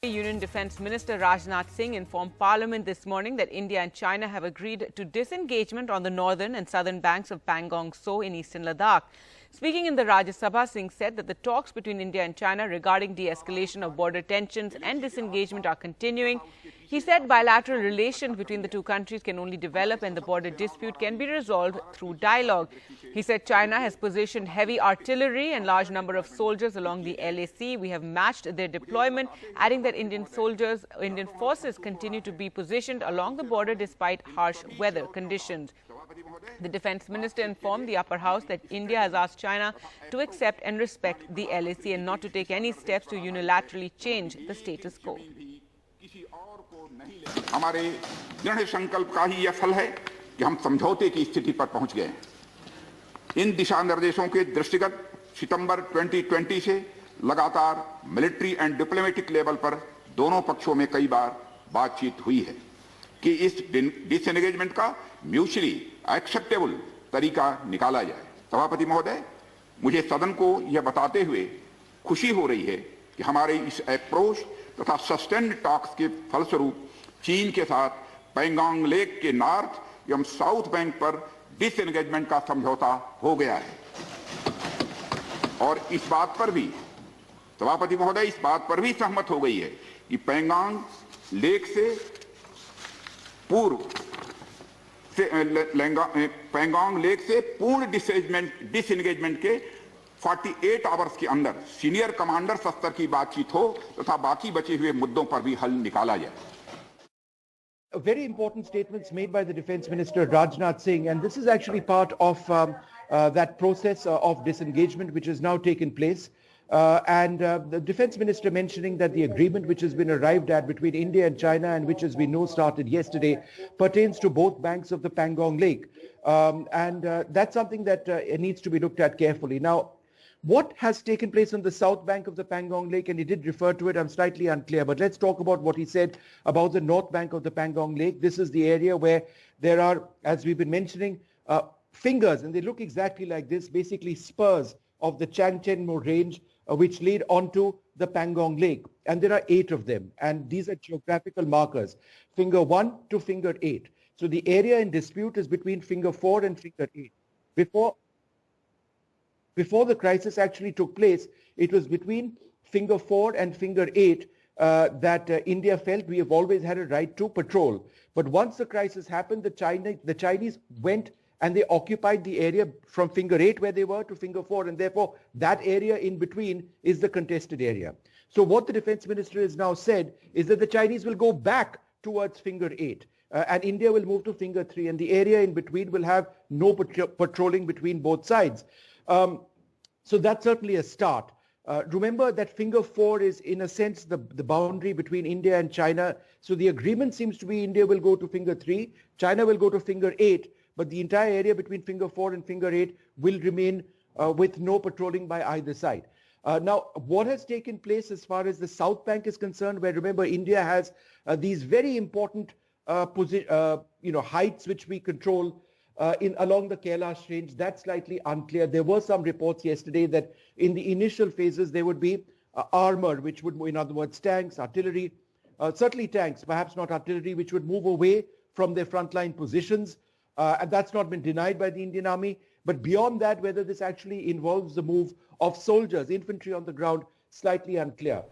Union Defence Minister Rajnath Singh informed Parliament this morning that India and China have agreed to disengagement on the northern and southern banks of Pangong Lake in eastern Ladakh. Speaking in the Rajya Sabha, Singh said that the talks between India and China regarding de-escalation of border tensions and disengagement are continuing. He said bilateral relations between the two countries can only develop and the border dispute can be resolved through dialogue. He said China has positioned heavy artillery and large number of soldiers along the LAC. We have matched their deployment, adding that Indian forces continue to be positioned along the border despite harsh weather conditions. The Defence Minister informed the Upper House that India has asked China to accept and respect the LAC and not to take any steps to unilaterally change the status quo. हमारे दृढ़ संकल्प का ही यह फल है कि हम समझौते की स्थिति पर पहुंच गए। इन दिशा निर्देशों के दृष्टिगत सितंबर 2020 से लगातार मिलिट्री एंड डिप्लोमेटिक लेवल पर दोनों पक्षों में कई बार बातचीत हुई है कि इस डिसएंगेजमेंट का म्यूचुअली एक्सेप्टेबल तरीका निकाला जाए। सभापति महोदय, मुझे सदन को यह बताते हुए खुशी हो रही है कि हमारे इस अप्रोच तथा सस्टेन्ड टॉक्स के फलस्वरूप चीन के साथ पैंगोंग लेक के नॉर्थ एवं साउथ बैंक पर डिसएंगेजमेंट का समझौता हो गया है और इस बात पर भी सभापति महोदय इस बात पर भी सहमत हो गई है कि पैंगोंग लेक से पूर्ण डिसएंगेजमेंट के 48 आवर्स के अंदर सीनियर कमांडर स्तर की बातचीत हो तथा बाकी बचे हुए मुद्दों पर भी हल निकाला जाए। Very important statements made by the Defence Minister Rajnath Singh, and this is actually part of that process of disengagement which has now taken place. The Defence Minister mentioning that the agreement which has been arrived at between India and China, and which, as we know, started yesterday, pertains to both banks of the Pangong Lake. That's something that needs to be looked at carefully. Now, what has taken place on the south bank of the Pangong Lake, and he did refer to it, I'm slightly unclear, but let's talk about what he said about the north bank of the Pangong Lake. This is the area where there are, as we've been mentioning, fingers, and they look exactly like this, basically spurs of the Changchenmo range, which lead onto the Pangong Lake. And there are 8 of them, and these are geographical markers, finger 1 to finger 8. So the area in dispute is between finger 4 and finger 8. Before the crisis actually took place, it was between finger 4 and finger 8 that India felt we have always had a right to patrol. But once the crisis happened, the Chinese went and they occupied the area from finger 8 where they were to finger 4, and therefore that area in between is the contested area. So what the Defence Minister has now said is that the Chinese will go back towards finger 8 and India will move to finger 3, and the area in between will have no patrolling between both sides. So that's certainly a start. Remember that finger 4 is in a sense the boundary between India and China. So the agreement seems to be India will go to finger 3, China will go to finger 8, but the entire area between finger 4 and finger 8 will remain with no patrolling by either side. Now, what has taken place as far as the South Bank is concerned, where remember India has these very important heights which we control along the Kailash range, that's slightly unclear. There were some reports yesterday that in the initial phases there would be armor, which would, in other words, tanks, artillery, certainly tanks, perhaps not artillery, which would move away from their frontline positions. And that's not been denied by the Indian Army. But beyond that, whether this actually involves the move of soldiers, infantry on the ground, slightly unclear.